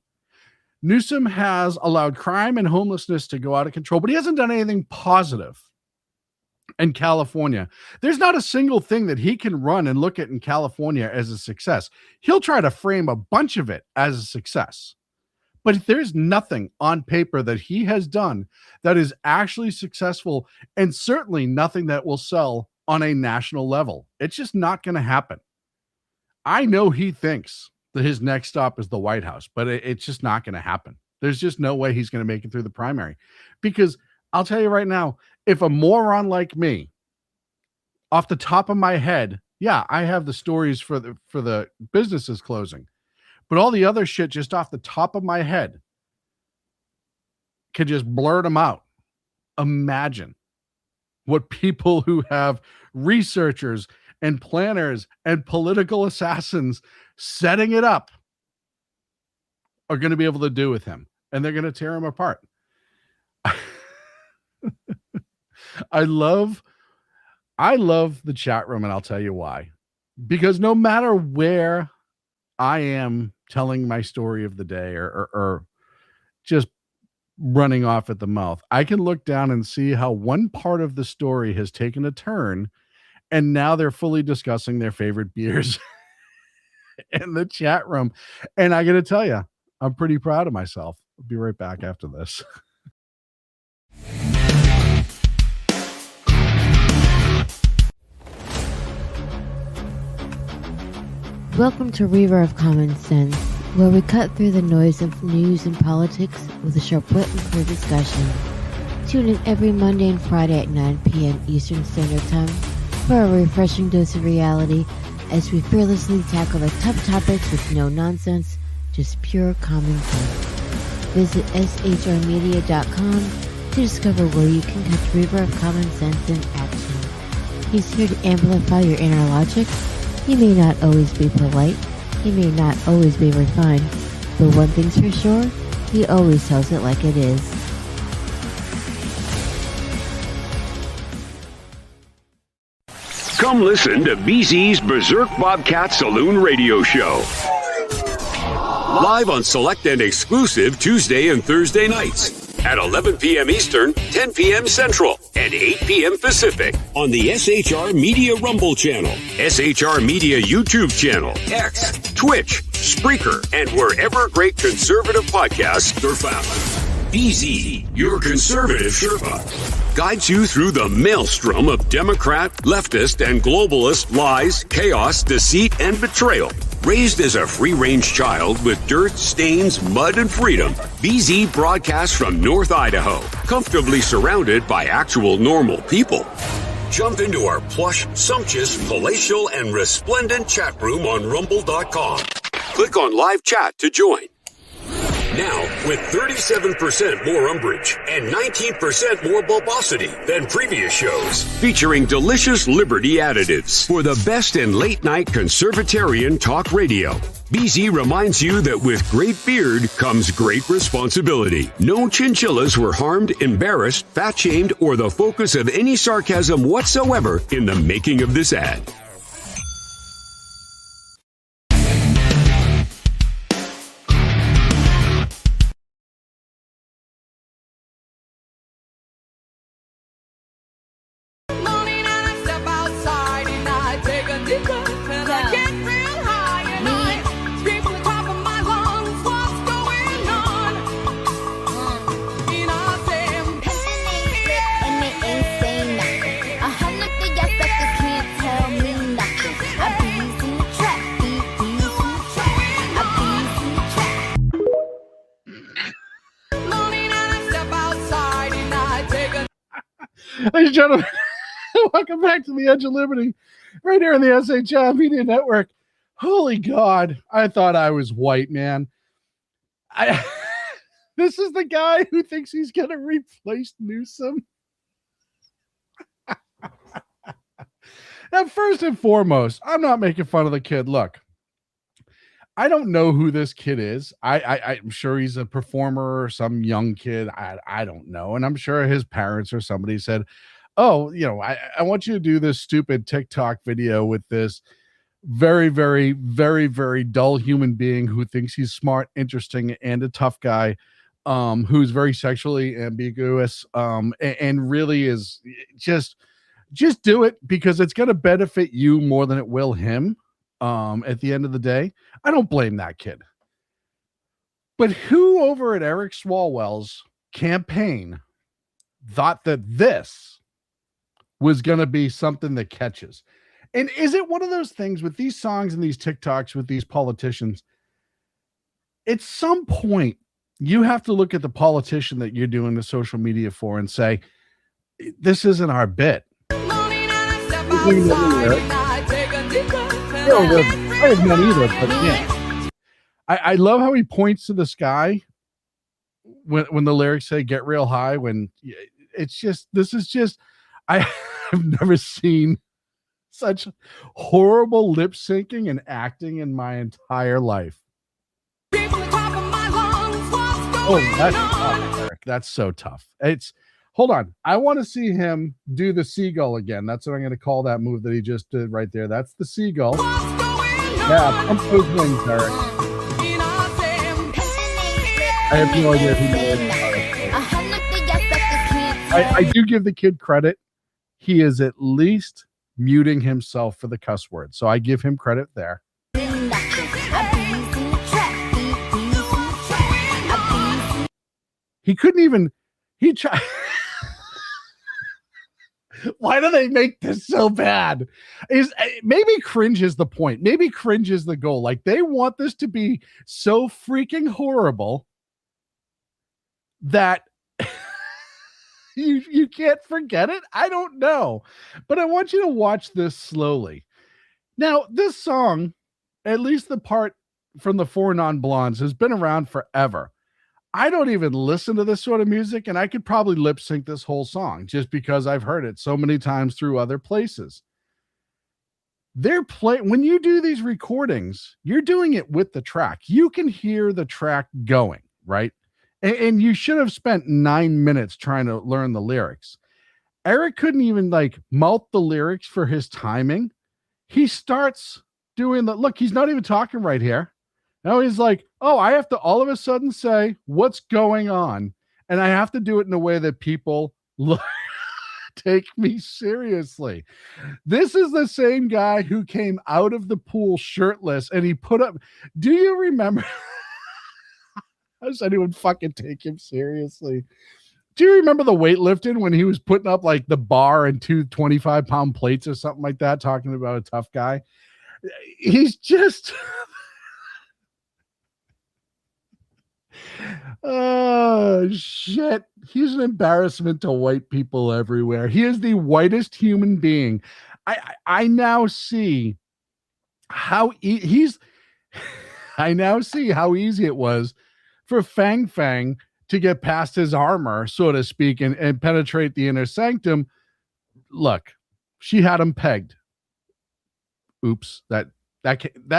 Newsom has allowed crime and homelessness to go out of control, but he hasn't done anything positive in California. There's not a single thing that he can run and look at in California as a success. He'll try to frame a bunch of it as a success, but there's nothing on paper that he has done that is actually successful, and certainly nothing that will sell on a national level. It's just not going to happen. I know he thinks that his next stop is the White House, but it's just not going to happen. There's just no way he's going to make it through the primary, because I'll tell you right now, if a moron like me, off the top of my head, yeah, I have the stories for the businesses closing, but all the other shit just off the top of my head can just blurt them out. Imagine what people who have researchers and planners and political assassins setting it up are going to be able to do with him, and they're going to tear him apart. I love the chat room, and I'll tell you why. Because no matter where I am telling my story of the day or just running off at the mouth, I can look down and see how one part of the story has taken a turn, and now they're fully discussing their favorite beers in the chat room. And I got to tell you, I'm pretty proud of myself. I'll be right back after this. Welcome to Reaver of Common Sense, where we cut through the noise of news and politics with a sharp wit and clear discussion. Tune in every Monday and Friday at 9 p.m. Eastern Standard Time for a refreshing dose of reality as we fearlessly tackle the tough topics with no nonsense, just pure common sense. Visit shrmedia.com to discover where you can catch Reaver of Common Sense in action. He's here to amplify your inner logic. He may not always be polite, he may not always be refined, but one thing's for sure, he always tells it like it is. Come listen to BZ's Berserk Bobcat Saloon Radio Show. Live on select and exclusive Tuesday and Thursday nights at 11 p.m. Eastern, 10 p.m. Central, and 8 p.m. Pacific on the SHR Media Rumble channel, SHR Media YouTube channel, X, Twitch, Spreaker, and wherever great conservative podcasts are found. BZ, your conservative Sherpa, guides you through the maelstrom of Democrat, leftist, and globalist lies, chaos, deceit, and betrayal. Raised as a free-range child with dirt, stains, mud, and freedom, BZ broadcasts from North Idaho, comfortably surrounded by actual normal people. Jump into our plush, sumptuous, palatial, and resplendent chat room on rumble.com. Click on live chat to join. Now, with 37% more umbrage and 19% more bulbosity than previous shows, featuring delicious Liberty additives for the best in late-night conservatarian talk radio. BZ reminds you that with great beard comes great responsibility. No chinchillas were harmed, embarrassed, fat-shamed, or the focus of any sarcasm whatsoever in the making of this ad. Ladies and gentlemen, welcome back to the Edge of Liberty, right here on the SHR Media Network. Holy God, I thought I was white, man. This is the guy who thinks he's going to replace Newsom. Now, first and foremost, I'm not making fun of the kid. Look, I don't know who this kid is. I'm sure he's a performer or some young kid. I don't know. And I'm sure his parents or somebody said, oh, I want you to do this stupid TikTok video with this very, very, very, very dull human being who thinks he's smart, interesting, and a tough guy, who's very sexually ambiguous, and really is just do it because it's going to benefit you more than it will him. At the end of the day, I don't blame that kid. But who over at Eric Swalwell's campaign thought that this was going to be something that catches? And is it one of those things with these songs and these TikToks with these politicians? At some point, you have to look at the politician that you're doing the social media for and say, this isn't our bit. I have none either, but yeah. I love how he points to the sky when the lyrics say get real high, when it's just, this is just, I have never seen such horrible lip syncing and acting in my entire life. Oh, that's tough, Eric. That's so tough. Hold on. I want to see him do the seagull again. That's what I'm going to call that move that he just did right there. That's the seagull. Yeah, pump those wings, Eric. I have no idea who that is. I do give the kid credit. He is at least muting himself for the cuss word. So I give him credit there. He couldn't even, he tried. Why do they make this so bad? Maybe cringe is the point. Maybe cringe is the goal. Like they want this to be so freaking horrible that you can't forget it. I don't know, but I want you to watch this slowly. Now, this song, at least the part from the Four Non-Blondes, has been around forever. I don't even listen to this sort of music, and I could probably lip sync this whole song just because I've heard it so many times through other places. When you do these recordings, you're doing it with the track. You can hear the track going, right? And you should have spent 9 minutes trying to learn the lyrics. Eric couldn't even mouth the lyrics for his timing. He starts doing look, he's not even talking right here. Now he's like, oh, I have to all of a sudden say what's going on. And I have to do it in a way that people take me seriously. This is the same guy who came out of the pool shirtless and he put up. Do you remember? How does anyone fucking take him seriously? Do you remember the weightlifting when he was putting up the bar and 2 25-pound plates or something like that, talking about a tough guy? He's just. Oh shit, he's an embarrassment to white people everywhere. He is the whitest human being. I now see how I now see how easy it was for Fang Fang to get past his armor, so to speak, and penetrate the inner sanctum. Look, she had him pegged. Oops, that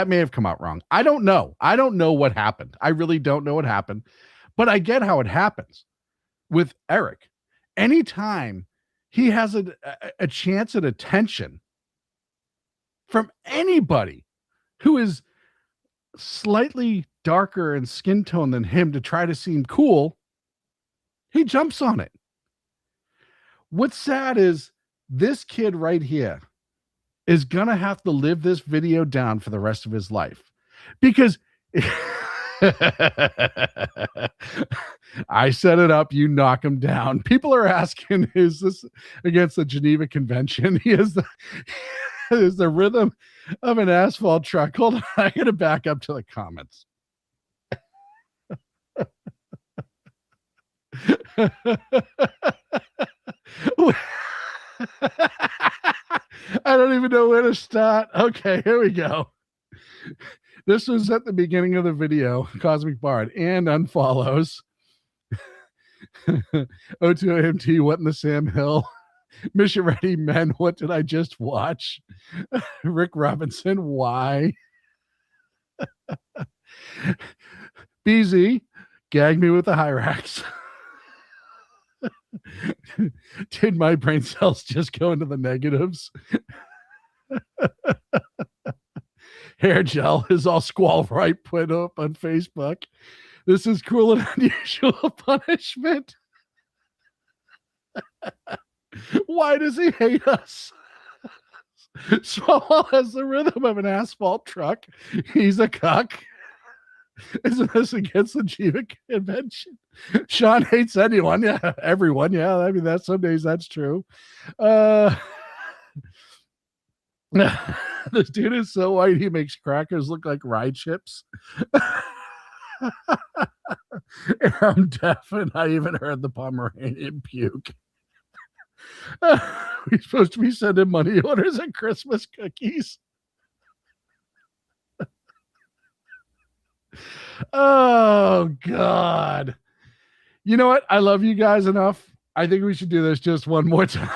may have come out wrong. I don't know. I don't know what happened. I really don't know what happened, but I get how it happens with Eric. Anytime he has a chance at attention from anybody who is slightly darker in skin tone than him to try to seem cool, he jumps on it. What's sad is this kid right here is going to have to live this video down for the rest of his life because I set it up. You knock him down. People are asking, is this against the Geneva Convention? He is the rhythm of an asphalt truck. Hold on. I got to back up to the comments. I don't even know where to start. Okay, here we go. This was at the beginning of the video, Cosmic Bard, and unfollows. O2AMT, what in the Sam Hill? Mission Ready Men, what did I just watch? Rick Robinson, why? BZ, gag me with the Hyrax. Did my brain cells just go into the negatives? hair gel is all squall right put up on Facebook. This is cruel and unusual punishment. Why does he hate us? Swalwell has the rhythm of an asphalt truck. He's a cuck. Isn't this against the Geneva Convention? Sean hates anyone. Yeah, everyone. Yeah, I mean, some days that's true. This dude is so white he makes crackers look like rye chips. I'm deaf and I even heard the Pomeranian puke. We're supposed to be sending money orders and Christmas cookies. Oh, God. You know what? I love you guys enough. I think we should do this just one more time.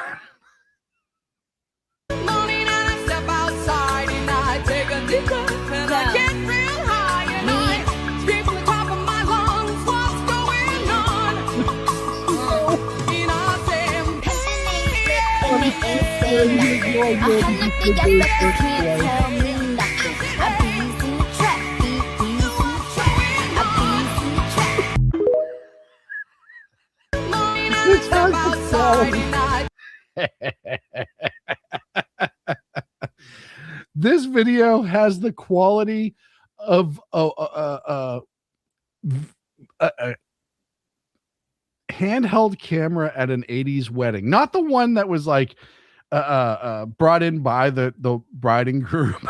This video has the quality of a handheld camera at an 80s wedding, not the one that was like brought in by the bride and groom,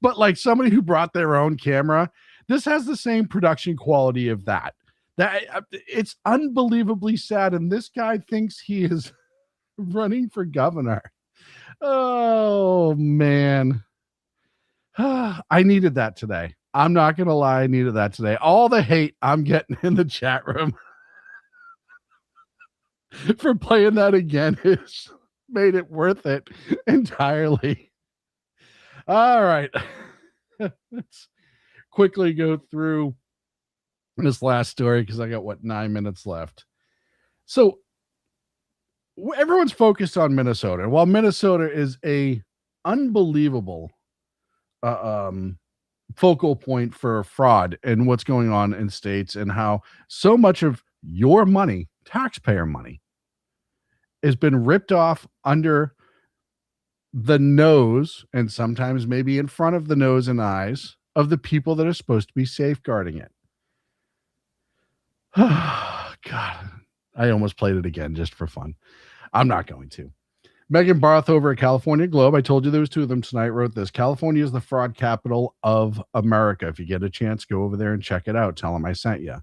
but like somebody who brought their own camera. This has the same production quality of that. It's unbelievably sad, and this guy thinks he is running for governor. Oh man. I needed that today. I'm not gonna lie, I needed that today. All the hate I'm getting in the chat room for playing that again has made it worth it entirely. All right. Let's quickly go through this last story because I got 9 minutes left. So everyone's focused on Minnesota. While Minnesota is a unbelievable focal point for fraud and what's going on in states and how so much of your money, taxpayer money, has been ripped off under the nose and sometimes maybe in front of the nose and eyes of the people that are supposed to be safeguarding it. God, I almost played it again just for fun. I'm not going to. Megan Barth over at California Globe, I told you there was two of them tonight, wrote this: California is the fraud capital of America. If you get a chance, go over there and check it out. Tell them I sent you.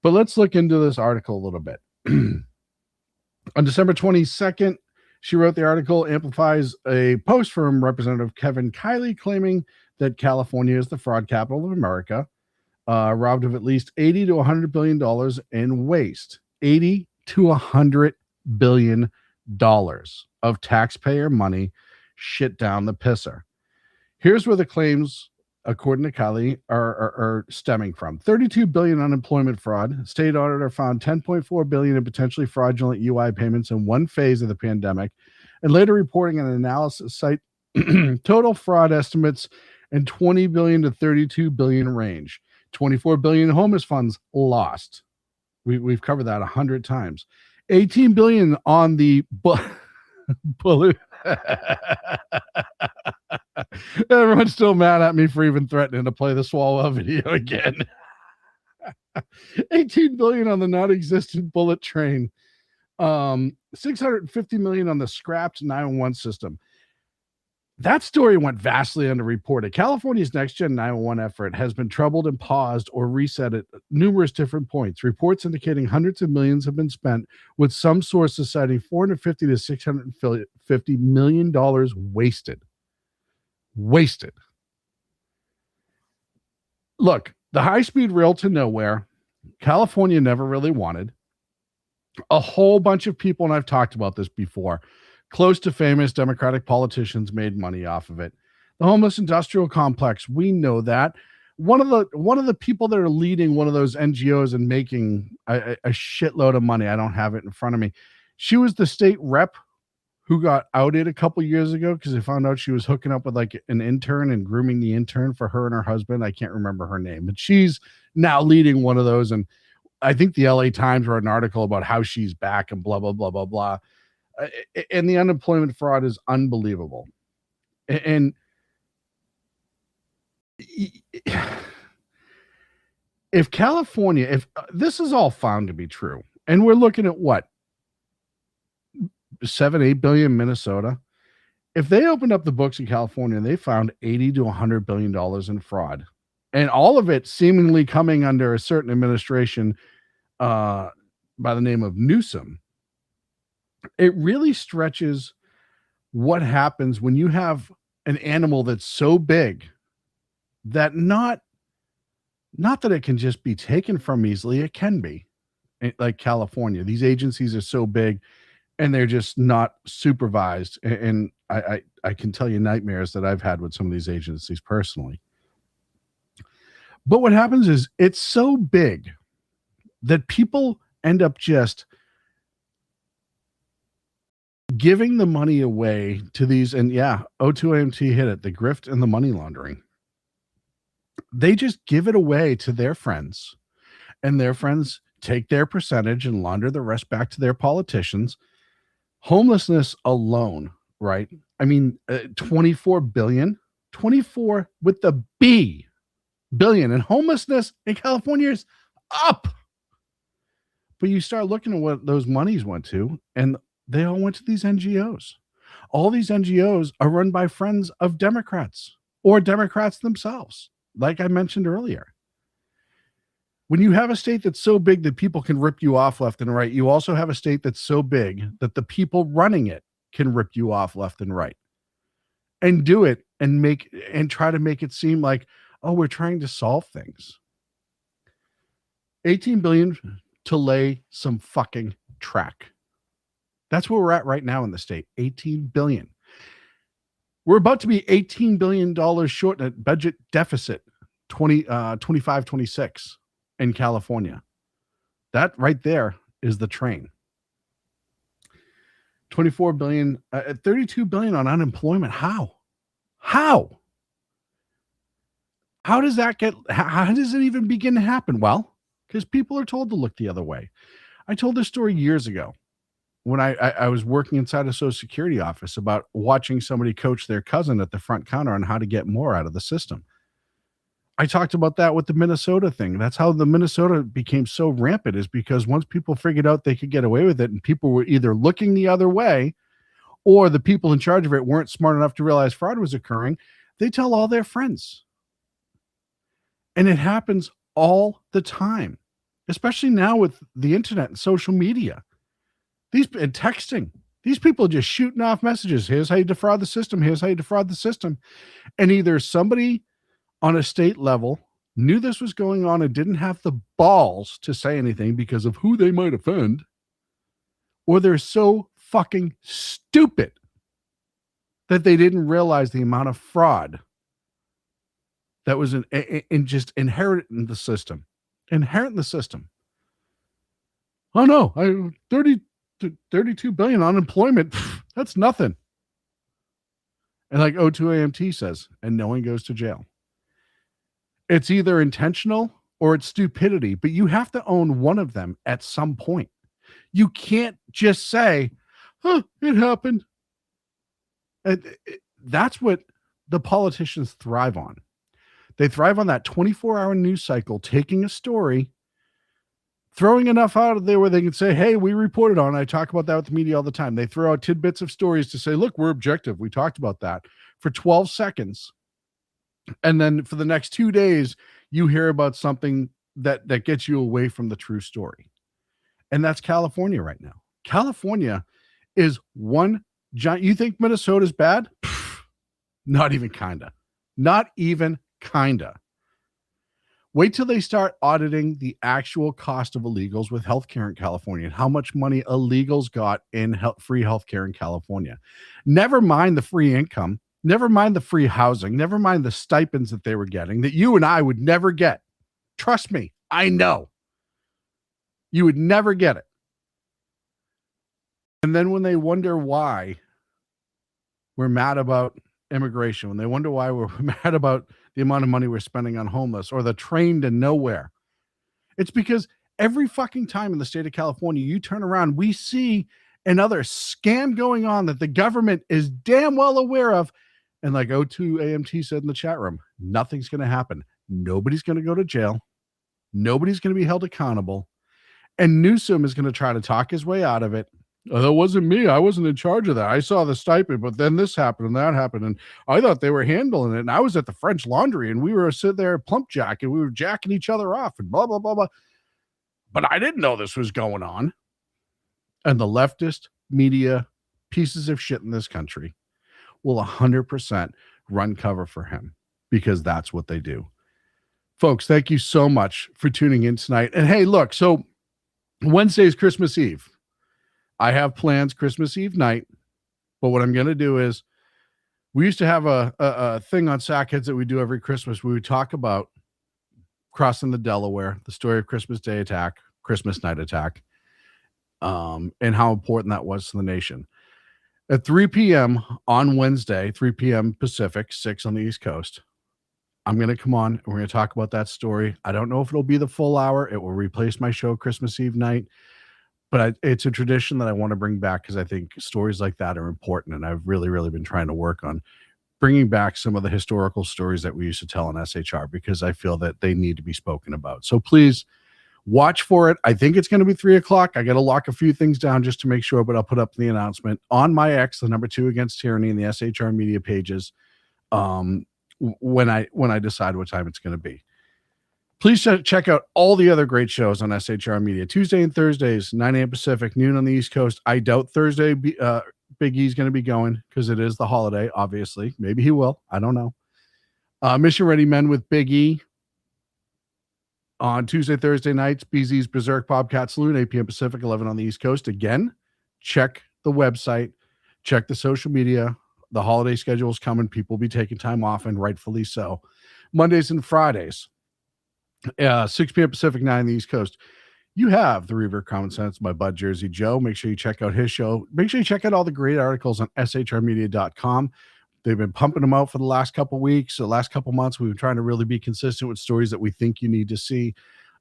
But let's look into this article a little bit. On December 22nd, she wrote the article, amplifies a post from Representative Kevin Kiley claiming that California is the fraud capital of America, robbed of at least $80 to $100 billion in waste. $80 to $100 billion of taxpayer money shit down the pisser. Here's where the claims, according to Kiley, are stemming from. $32 billion unemployment fraud. State auditor found $10.4 billion in potentially fraudulent UI payments in one phase of the pandemic, and later reporting an analysis cite total fraud estimates in $20 billion to $32 billion range. $24 billion in homeless funds lost. We've covered that 100 times. $18 billion on the bullet. Everyone's still mad at me for even threatening to play the Swalwell video again. $18 billion on the non-existent bullet train. $650 million on the scrapped 911 system. That story went vastly underreported. California's next-gen 911 effort has been troubled and paused or reset at numerous different points. Reports indicating hundreds of millions have been spent, with some sources citing $450 to $650 million wasted. Wasted. Look, the high-speed rail to nowhere, California never really wanted. A whole bunch of people, and I've talked about this before, close to famous Democratic politicians made money off of it. The homeless industrial complex, we know that. One of the people that are leading one of those NGOs and making a shitload of money, I don't have it in front of me. She was the state rep who got outed a couple years ago because they found out she was hooking up with like an intern and grooming the intern for her and her husband. I can't remember her name, but she's now leading one of those. And I think the LA Times wrote an article about how she's back and blah, blah, blah, blah, blah. And the unemployment fraud is unbelievable. And if California, if this is all found to be true, and we're looking at what, 7-8 billion Minnesota, if they opened up the books in California and they found 80 to 100 billion dollars in fraud, and all of it seemingly coming under a certain administration by the name of Newsom, it really stretches what happens when you have an animal that's so big that not that it can just be taken from easily. It can be, like California. These agencies are so big and they're just not supervised. And I can tell you nightmares that I've had with some of these agencies personally. But what happens is it's so big that people end up just giving the money away to these. And yeah, O2AMT hit it, the grift and the money laundering. They just give it away to their friends, and their friends take their percentage and launder the rest back to their politicians. Homelessness alone, right? I mean, 24 billion, 24 with the B billion, and homelessness in California is up. But you start looking at what those monies went to, and they all went to these NGOs. All these NGOs are run by friends of Democrats or Democrats themselves, like I mentioned earlier. When you have a state that's so big that people can rip you off left and right, you also have a state that's so big that the people running it can rip you off left and right and do it and try to make it seem like, oh, we're trying to solve things. 18 billion to lay some fucking track. That's where we're at right now in the state. 18 billion. We're about to be $18 billion short in a budget deficit 25-26 in California. That right there is the train. 24 billion, 32 billion on unemployment. How does that how does it even begin to happen? Well, because people are told to look the other way. I told this story years ago when I was working inside a Social Security office about watching somebody coach their cousin at the front counter on how to get more out of the system. I talked about that with the Minnesota thing. That's how the Minnesota became so rampant, is because once people figured out they could get away with it, and people were either looking the other way or the people in charge of it weren't smart enough to realize fraud was occurring, they tell all their friends. And it happens all the time, especially now with the internet and social media. And texting. These people are just shooting off messages. Here's how you defraud the system. Here's how you defraud the system. And either somebody on a state level knew this was going on and didn't have the balls to say anything because of who they might offend, or they're so fucking stupid that they didn't realize the amount of fraud that was just inherent in the system. Inherent in the system. Oh no, 32 billion unemployment. That's nothing. And like O2AMT says, and no one goes to jail. It's either intentional or it's stupidity, but you have to own one of them at some point. You can't just say, oh, it happened. That's what the politicians thrive on. They thrive on that 24-hour news cycle, taking a story, throwing enough out of there where they can say, hey, we reported on it. I talk about that with the media all the time. They throw out tidbits of stories to say, look, we're objective. We talked about that for 12 seconds. And then for the next 2 days, you hear about something that gets you away from the true story. And that's California right now. California is one giant. You think Minnesota's bad? Not even kinda. Not even kinda. Wait till they start auditing the actual cost of illegals with healthcare in California and how much money illegals got in free healthcare in California. Never mind the free income. Never mind the free housing. Never mind the stipends that they were getting that you and I would never get. Trust me, I know. You would never get it. And then when they wonder why we're mad about immigration, when they wonder why we're mad about the amount of money we're spending on homeless or the train to nowhere, it's because every fucking time in the state of California, you turn around, we see another scam going on that the government is damn well aware of. And like O2 AMT said in the chat room, nothing's going to happen. Nobody's going to go to jail. Nobody's going to be held accountable. And Newsom is going to try to talk his way out of it. Oh, that wasn't me. I wasn't in charge of that. I saw the stipend, but then this happened and that happened. And I thought they were handling it. And I was at the French Laundry and we were sitting there plump jack and we were jacking each other off and blah, blah, blah, blah. But I didn't know this was going on. And the leftist media pieces of shit in this country will 100% run cover for him because that's what they do. Folks, thank you so much for tuning in tonight. And hey, look, so Wednesday is Christmas Eve. I have plans Christmas Eve night, but what I'm going to do is we used to have a thing on Sackheads that we do every Christmas. We would talk about crossing the Delaware, the story of Christmas Day attack, Christmas night attack, and how important that was to the nation. At 3 p.m. on Wednesday, 3 p.m. Pacific, 6 on the East Coast, I'm going to come on and we're going to talk about that story. I don't know if it'll be the full hour. It will replace my show Christmas Eve night. But it's a tradition that I want to bring back because I think stories like that are important. And I've really, really been trying to work on bringing back some of the historical stories that we used to tell on SHR because I feel that they need to be spoken about. So please watch for it. I think it's going to be 3 o'clock. I got to lock a few things down just to make sure, but I'll put up the announcement on my X, the number 2 Against Tyranny, and the SHR media pages when I decide what time it's going to be. Please check out all the other great shows on SHR Media. Tuesday and Thursdays, 9 a.m. Pacific, noon on the East Coast. I doubt Thursday Big E's going to be going because it is the holiday, obviously. Maybe he will. I don't know. Mission Ready Men with Big E on Tuesday, Thursday nights. BZ's Berserk Bobcat Saloon, 8 p.m. Pacific, 11 on the East Coast. Again, check the website. Check the social media. The holiday schedule is coming. People will be taking time off, and rightfully so. Mondays and Fridays. 6 p.m. Pacific, 9 on the East Coast. You have the Reaver Common Sense by Bud Jersey Joe. Make sure you check out his show. Make sure you check out all the great articles on shrmedia.com. They've been pumping them out for the last couple weeks, the last couple months. We've been trying to really be consistent with stories that we think you need to see.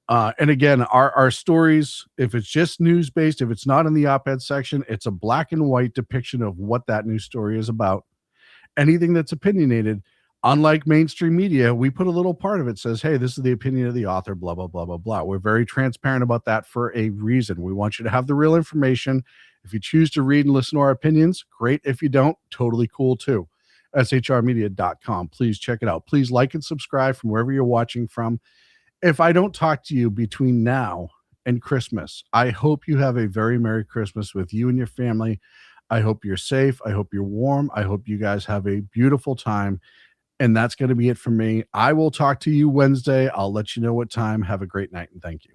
And again, our stories, if it's just news-based, if it's not in the op-ed section, it's a black and white depiction of what that news story is about. Anything that's opinionated, unlike mainstream media, we put a little part of it says, hey, this is the opinion of the author, blah, blah, blah, blah, blah. We're very transparent about that for a reason. We want you to have the real information. If you choose to read and listen to our opinions, great. If you don't, totally cool too. shrmedia.com. Please check it out. Please like and subscribe from wherever you're watching from. If I don't talk to you between now and Christmas, I hope you have a very Merry Christmas with you and your family. I hope you're safe. I hope you're warm. I hope you guys have a beautiful time. And that's going to be it for me. I will talk to you Wednesday. I'll let you know what time. Have a great night and thank you.